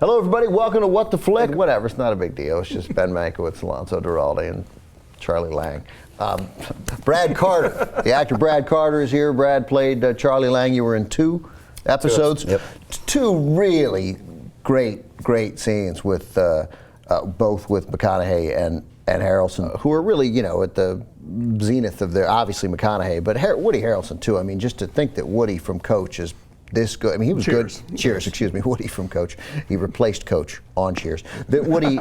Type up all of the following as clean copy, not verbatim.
Hello, everybody. Welcome to What the Flick. Whatever, it's not a big deal. It's just Ben Mankiewicz, Alonso Duralde, and Charlie Lange. Brad Carter, the actor Brad Carter is here. Brad played Charlie Lange. You were in 2 episodes. Yep. 2 really great scenes with both with McConaughey and Harrelson, who are really, at the zenith of their, obviously McConaughey, but Woody Harrelson too. I mean, just to think that Woody from Coach is this good. I mean, he was good. Cheers, excuse me. Woody from Coach. He replaced Coach on Cheers. That Woody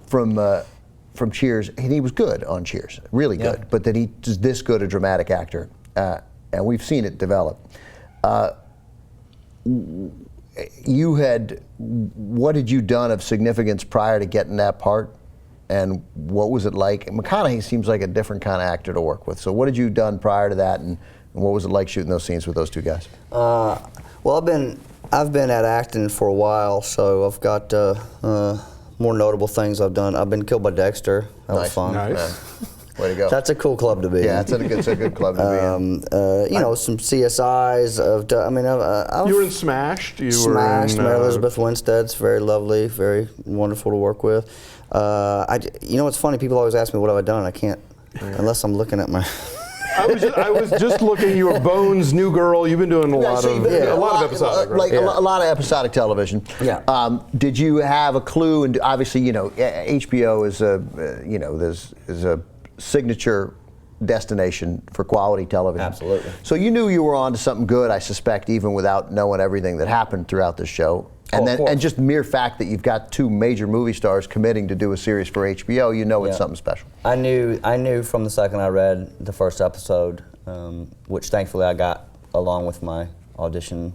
from Cheers, and he was good on Cheers, really good. But that he's this good a dramatic actor, and we've seen it develop. What had you done of significance prior to getting that part, and what was it like? McConaughey seems like a different kind of actor to work with. So what had you done prior to that, and what was it like shooting those scenes with those 2 guys? Well, I've been at acting for a while, so I've got more notable things I've done. I've been killed by Dexter. That was fun. Nice. Way to go. That's a cool club to be in. Yeah, it's a good club to be in. Some CSIs. You were in Smashed. Smashed. Mary Elizabeth Winstead's very lovely, very wonderful to work with. It's funny. People always ask me what have I done. I can't, unless I'm looking at my. I was just looking. You were Bones, New Girl. You've been doing a lot of episodic, right? A lot of episodic television. Yeah. Did you have a clue? And obviously, HBO is a signature destination for quality television. Absolutely. So you knew you were on to something good, I suspect, even without knowing everything that happened throughout the show. And just mere fact that you've got 2 major movie stars committing to do a series for HBO, it's something special. I knew from the second I read the first episode, which thankfully I got along with my audition.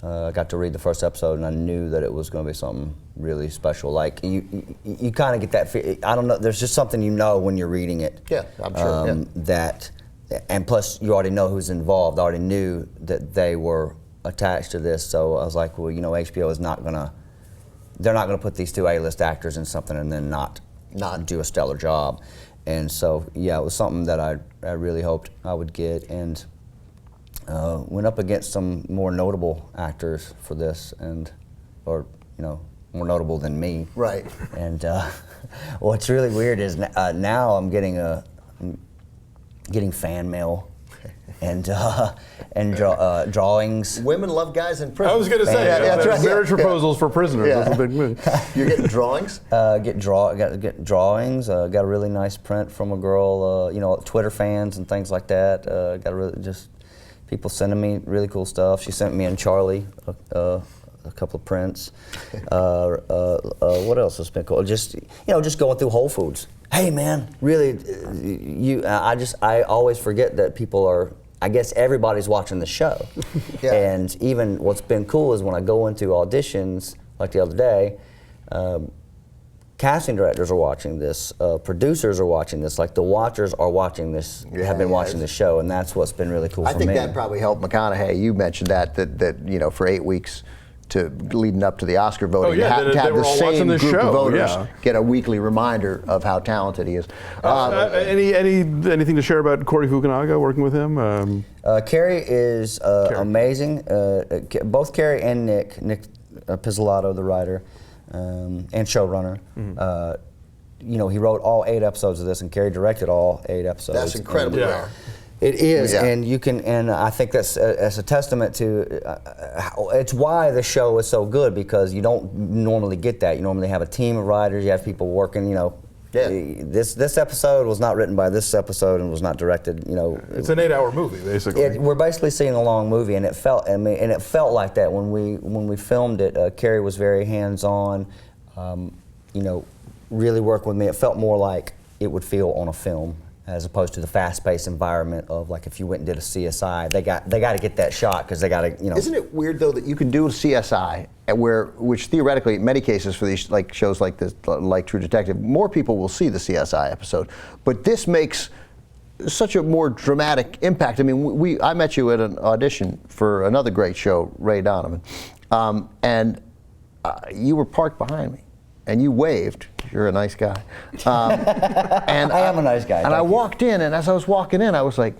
I got to read the first episode, and I knew that it was going to be something really special. Like you kind of get that. I don't know. There's just something when you're reading it. Yeah, I'm sure. That, and plus you already know who's involved. I already knew that they were attached to this, so I was like, well, HBO is they're not gonna put these 2 A-list actors in something and then not do a stellar job. And so it was something that I really hoped I would get, and went up against some more notable actors for this, or more notable than me. Right. And what's really weird is now I'm getting fan mail and drawings. Women love guys in prison. I was going to say, that's right. Marriage proposals for prisoners. Yeah. That's a big move. You're getting drawings? Get drawings. Got a really nice print from a girl. Twitter fans and things like that. Got just people sending me really cool stuff. She sent me and Charlie a couple of prints. What else has been cool? Just going through Whole Foods. Hey man, really, I always forget that people are. I guess everybody's watching the show. Yeah. And even what's been cool is when I go into auditions, like the other day, casting directors are watching this, producers are watching this, like the watchers are watching this, have been watching the show, and that's what's been really cool for me. I think that probably helped McConaughey. You mentioned that for 8 weeks leading up to the Oscar voting, to have the same group of voters get a weekly reminder of how talented he is. Anything to share about Corey Fukunaga, working with him? Carrie is amazing. Both Carrie and Nick Pizzolatto, the writer and showrunner, he wrote all 8 episodes of this, and Carrie directed all 8 episodes. That's incredibly rare. It is, and I think that's a testament to. It's why the show is so good, because you don't normally get that. You normally have a team of writers. You have people working. This episode was not written by this episode and was not directed. It's an 8-hour movie, basically. We're basically seeing a long movie, and it felt like that when we filmed it. Carrie was very hands-on. Really worked with me. It felt more like it would feel on a film, as opposed to the fast-paced environment of, like, if you went and did a CSI, they got to get that shot, because they got to, Isn't it weird though that you can do a CSI which theoretically, in many cases for these shows like this, like True Detective, more people will see the CSI episode, but this makes such a more dramatic impact. I mean, I met you at an audition for another great show, Ray Donovan, and you were parked behind me. And you waved. You're a nice guy. And I am a nice guy. And I walked in, and as I was walking in, I was like,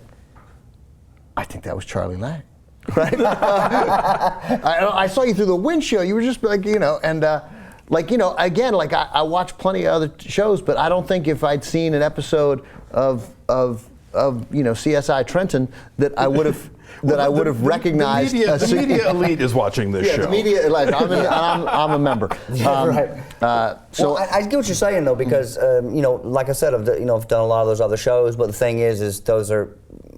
I think that was Charlie Lange. right? I saw you through the windshield. You were just like, and again, like I watch plenty of other shows, but I don't think if I'd seen an episode of CSI Trenton that I would have. I would have recognized. The media elite is watching this show. The media, like, I'm a member. Right. So I get what you're saying though, because like I said, I've done a lot of those other shows, but the thing is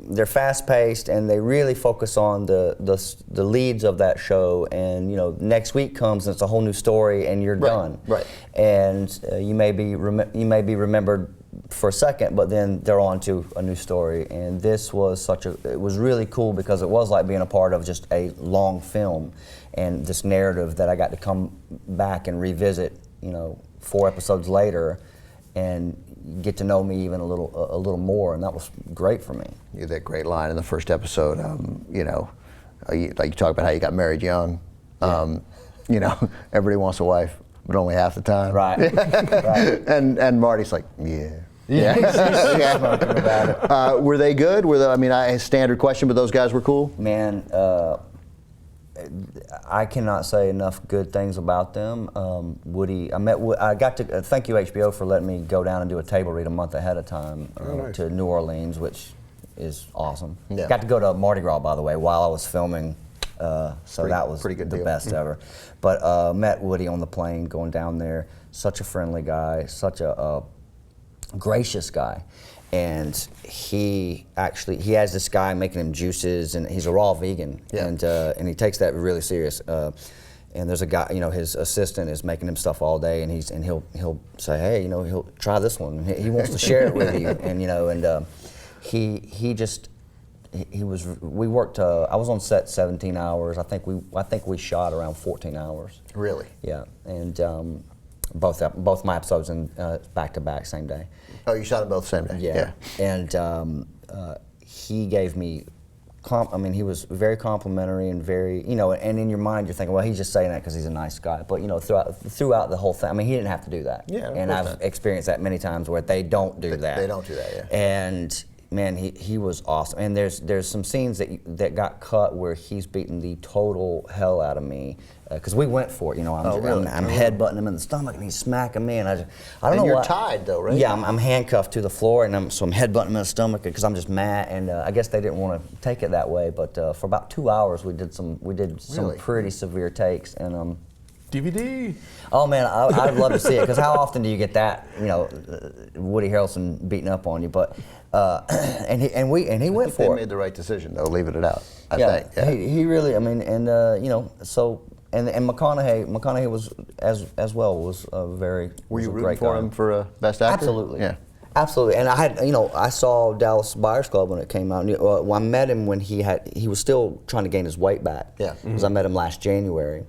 they're fast paced and they really focus on the leads of that show. And next week comes and it's a whole new story, and you're done. Right. And you may be remembered for a second, but then they're on to a new story. And this was it was really cool because it was like being a part of just a long film and this narrative that I got to come back and revisit, 4 episodes later and get to know me even a little more, and that was great for me. You had that great line in the first episode, you talk about how you got married young. Everybody wants a wife, but only half the time. Right. Right. And Marty's like, yeah. Yeah. About it. Were they good? A standard question, but those guys were cool? Man, I cannot say enough good things about them. Woody, I got to thank you HBO for letting me go down and do a table read a month ahead of time nice. to New Orleans, which is awesome. Yeah. Got to go to Mardi Gras, by the way, while I was filming. So that was pretty good the deal. best ever. But met Woody on the plane going down there. Such a friendly guy, such a gracious guy. And he has this guy making him juices, and he's a raw vegan, Yeah. and he takes that really serious. And there's a guy, his assistant is making him stuff all day, and he'll say, hey, he'll try this one. And he wants to share it with you, and we worked. I was on set 17 hours. I think we shot around 14 hours. Really? Yeah, and both my episodes in back to back same day. Oh, you shot them both the same day? Yeah. And he gave me, he was very complimentary and very, and in your mind you're thinking, well, he's just saying that because he's a nice guy. But, throughout the whole thing, he didn't have to do that. Yeah, of and course I've not. experienced that many times where they don't do that. They don't do that, yeah. And, man, he was awesome. And there's some scenes that got cut where he's beating the total hell out of me. Because we went for it, I'm headbutting him in the stomach, and he's smacking me, and I don't know. And you're what, tied, though, right? Yeah, I'm handcuffed to the floor, and so I'm headbutting him in the stomach because I'm just mad. And I guess they didn't want to take it that way, but for about 2 hours we did some Really? pretty severe takes, and DVD. oh man, I'd love to see it, because how often do you get that, Woody Harrelson beating up on you? But and he went They for made it. the right decision, though, leaving it out, I Yeah, think. Yeah. he really, so. And McConaughey was as well was Were was you a rooting great for guy. him for Best Actor? Absolutely. Yeah. Absolutely. And I had I saw Dallas Buyers Club when it came out. I met him when he was still trying to gain his weight back. Yeah. Because I met him last January,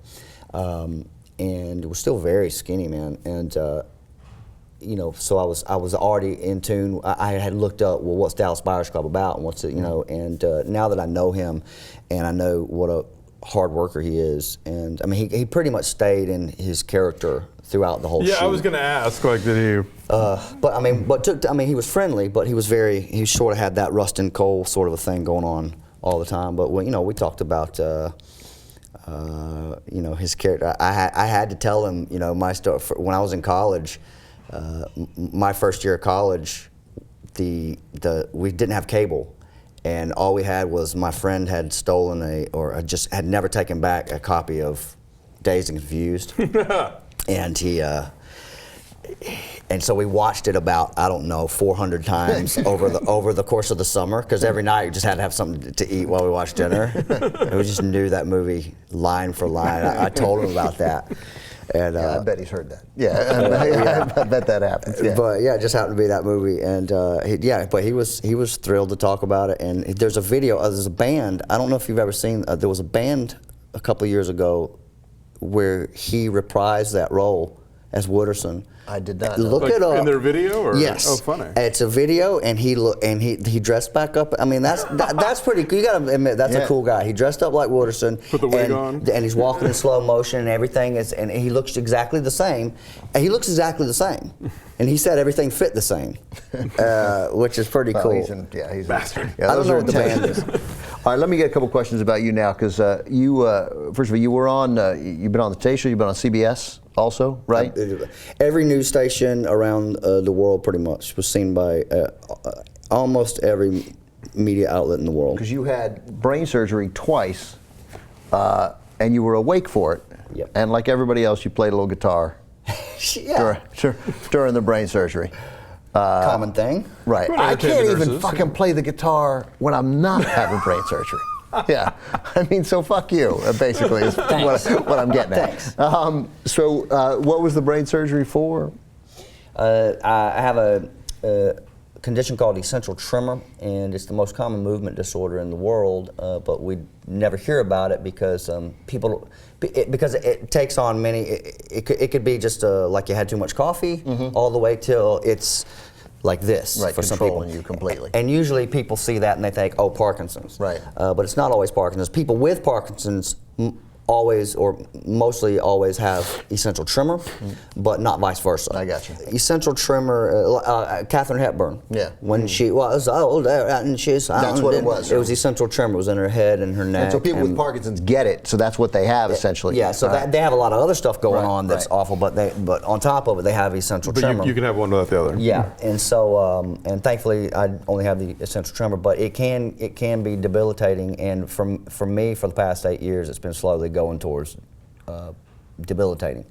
and he was still very skinny, man. And so I was already in tune. I had looked up, well, what's Dallas Buyers Club about, and what's it, and now that I know him, and I know what a hard worker he is, and he pretty much stayed in his character throughout the whole shoot. Yeah, I was going to ask, did he? He was friendly, but he sort of had that Rustin Cole sort of a thing going on all the time. But we talked about his character. I had to tell him, my story when I was in college. My first year of college, we didn't have cable. And all we had was my friend had stolen had never taken back a copy of Dazed and Confused. And so we watched it about, 400 times over the course of the summer, because every night we just had to have something to eat while we watched dinner. And we just knew that movie line for line. I told him about that. And I bet he's heard that. Yeah, I bet that happens. Yeah. But yeah, it just happened to be that movie, and but he was thrilled to talk about it. And there's a video. There's a band. I don't know if you've ever seen. There was a band a couple of years ago where he reprised that role as Wooderson. I did not know. Look it up. In their video, or? Yes. Oh, funny. It's a video, and he dressed back up. That's pretty cool. You got to admit, that's a cool guy. He dressed up like Wooderson. Put the wig on. And he's walking in slow motion, and everything is, and he looks exactly the same. And he looks exactly the same. And he said everything fit the same, which is pretty cool. He's Bastard. Yeah, I don't those know are what the band intense. is. All right, let me get a couple questions about you now, because you, first of all, you were on, you've been on the Today Show, you've been on CBS also, right? Every news station around the world pretty much was seen by almost every media outlet in the world. Because you had brain surgery twice, and you were awake for it. Yep. And like everybody else, you played a little guitar during the brain surgery. Common thing. Right. Right, I can't even nurses. fucking play the guitar when I'm not having brain surgery. Yeah. I mean, so fuck you, basically, is what I'm getting at. Thanks. So what was the brain surgery for? I have a condition called essential tremor, and it's the most common movement disorder in the world, but we never hear about it because because it takes on many. It could be just like you had too much coffee, all the way till it's like this Right, for some people. controlling you completely. And usually people see that and they think, oh, Parkinson's. Right. But it's not always Parkinson's. People with Parkinson's always or mostly always have essential tremor, but not vice versa. I got you. Essential tremor, Katharine Hepburn. Yeah. When she was old and she's That's what it was. It was essential tremor. It was in her head and her neck. And so people with Parkinson's get it, so that's what they have, essentially. Yeah, so Right. they have a lot of other stuff going Right, on that's right. awful, but on top of it, they have essential But tremor. you can have one without the other. Yeah, and so and thankfully I only have the essential tremor, but it can be debilitating, and for me for the past 8 years it's been slowly going towards debilitating.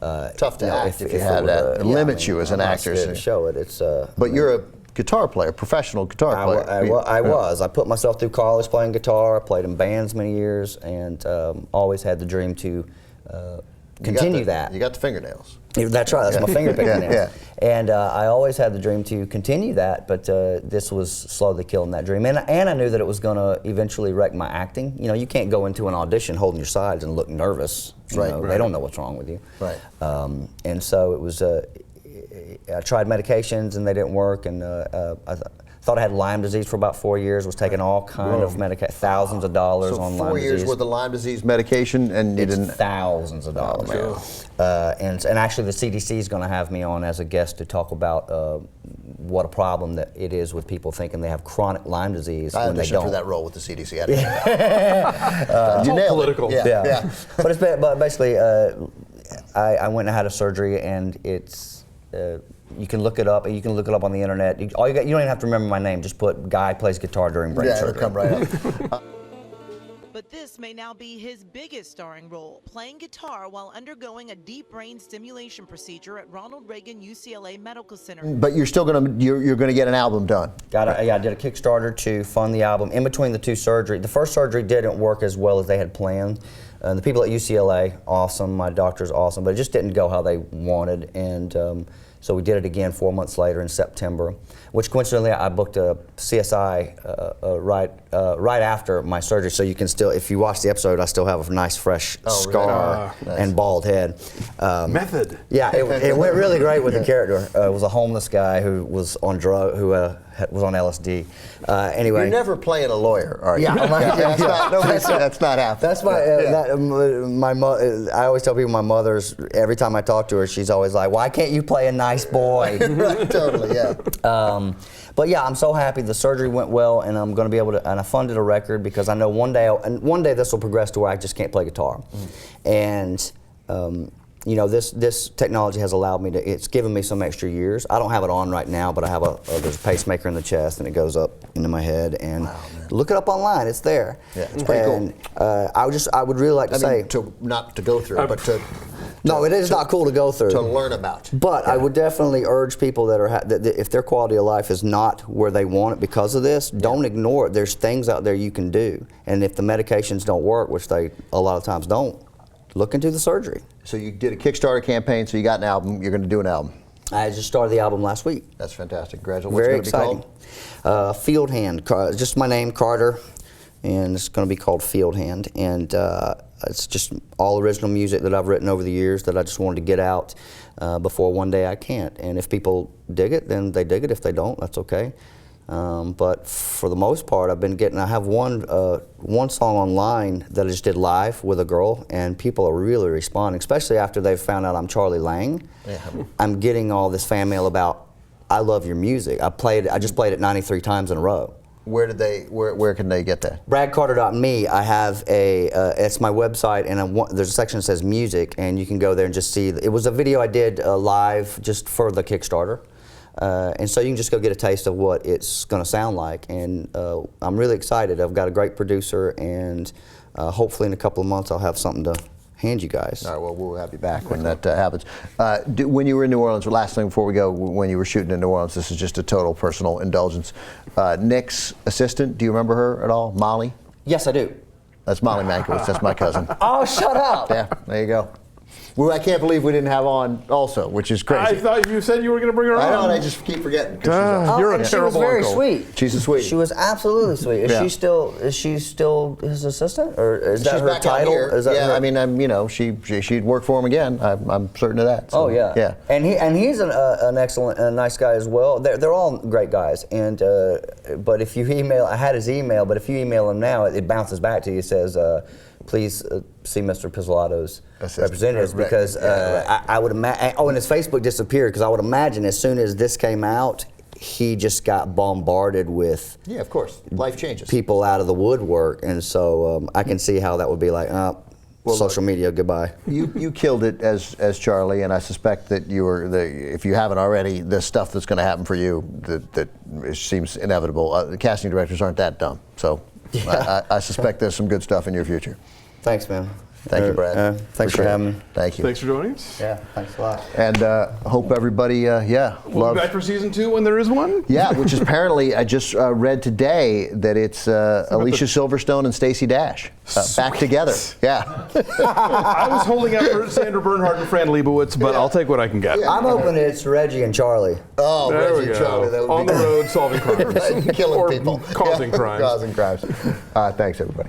Tough to act if you it have were that. to- It limits you as an I'm not actor. scared to show it. It's But you're a guitar player, professional guitar player. I was. I put myself through college playing guitar. I played in bands many years, and always had the dream to continue that. You got the fingernails. That's right. That's my finger picking Yeah, nails. yeah. And I always had the dream to continue that, but this was slowly killing that dream. And I knew that it was going to eventually wreck my acting. You know, you can't go into an audition holding your sides and look nervous. You Right, know, right. They don't know what's wrong with you. Right. And so it was. I tried medications and they didn't work, and I thought I had Lyme disease for about 4 years. Was taking all kind of medication, thousands of dollars So on 4 Lyme years disease. worth of Lyme disease medication, and you It's didn't. thousands of dollars. And actually the CDC is going to have me on as a guest to talk about what a problem that it is with people thinking they have chronic Lyme disease I when they auditioned don't. for that role with the CDC. I didn't know. You nailed it. Political. Yeah. But basically, I went and had a surgery, and it's you can look it up. You can look it up on the internet. You don't even have to remember my name. Just put "guy plays guitar during brain Yeah, it'll surgery." come right up. But this may now be his biggest starring role, playing guitar while undergoing a deep brain stimulation procedure at Ronald Reagan UCLA Medical Center. But you're still you're gonna get an album done. I did a Kickstarter to fund the album in between the two surgeries. The first surgery didn't work as well as they had planned. The people at UCLA, awesome. My doctor's awesome, but it just didn't go how they wanted. And so we did it again 4 months later in September, which coincidentally I booked a CSI right after my surgery. So you can still, if you watch the episode, I still have a nice fresh scar Nice. and bald head. Method. Yeah, it went really great with the character. It was a homeless guy who was on was on LSD. Anyway, You're never playing a lawyer, are you? Yeah. That's not happening. that's my mother. I always tell people my mother's. Every time I talk to her, she's always like, "Why can't you play a nice boy?" Right, totally, yeah. But yeah, I'm so happy the surgery went well, and I'm going to be able to. And I funded a record because I know one day this will progress to where I just can't play guitar, and. You know, this technology has allowed me to. It's given me some extra years. I don't have it on right now, but I have there's a pacemaker in the chest, and it goes up into my head. And look it up online; it's there. Yeah, it's pretty cool. I would really like to say, not to go through, but to. no, it is not cool to go through. To learn about. But I would definitely urge people that if their quality of life is not where they want it because of this, don't ignore it. There's things out there you can do, and if the medications don't work, which they a lot of times don't, look into the surgery. So you did a Kickstarter campaign, so you got an album. You're going to do an album. I just started the album last week. That's fantastic. Congratulations. What's Very it going to be exciting. called? Field Hand, just my name, Carter, and it's going to be called Field Hand. And it's just all original music that I've written over the years that I just wanted to get out before one day I can't. And if people dig it, then they dig it. If they don't, that's okay. But for the most part, I have one song online that I just did live with a girl, and people are really responding, especially after they've found out I'm Charlie Lange. Yeah. I'm getting all this fan mail about, I love your music. I just played it 93 times in a row. Where can they get that? BradCarter.me. I have it's my website, and there's a section that says music, and you can go there and just see. It was a video I did live just for the Kickstarter, and so you can just go get a taste of what it's going to sound like. And I'm really excited. I've got a great producer, and hopefully in a couple of months I'll have something to hand you guys. All right, well, we'll have you back when that happens. When you were in New Orleans, last thing before we go, when you were shooting in New Orleans, this is just a total personal indulgence. Nick's assistant, do you remember her at all? Molly? Yes, I do. That's Molly Mankiewicz. That's my cousin. Oh, shut up. Yeah, there you go. Well, I can't believe we didn't have on also, which is crazy. I thought you said you were going to bring her on. I know, and I just keep forgetting. You're a and terrible she was very uncle. sweet. She's a sweet. She was absolutely sweet. Is Yeah. she still his assistant, or is that She's her back out title? here. Is that yeah, her? I mean, she'd work for him again. I'm certain of that. So, Oh yeah. Yeah. And he's an excellent, nice guy as well. They're all great guys. And but if you email, I had his email, but if you email him now, it bounces back to you. It says, please see Mr. Pizzolato's representatives, because I would imagine. Oh, and his Facebook disappeared, because I would imagine as soon as this came out, he just got bombarded with Yeah, of course. Life changes. people out of the woodwork, and so I can see how that would be like, social media, goodbye. You killed it as Charlie, and I suspect that you were if you haven't already, the stuff that's going to happen for you that seems inevitable. The casting directors aren't that dumb, so I suspect there's some good stuff in your future. Thanks, man. Thank you, Brad. Thanks for having me. Thank you. Thanks for joining us. Yeah, thanks a lot. And hope everybody, We'll loves. be back for season 2 when there is one. Yeah, which is apparently, I just read today that it's Alicia Silverstone and Stacey Dash back together. Yeah. I was holding out for Sandra Bernhardt and Fran Lebowitz, but I'll take what I can get. I'm hoping it's Reggie and Charlie. Oh, There Reggie we and go. Charlie. That would On be the road solving crimes. killing Or people. causing crimes. Causing crimes. Thanks, everybody.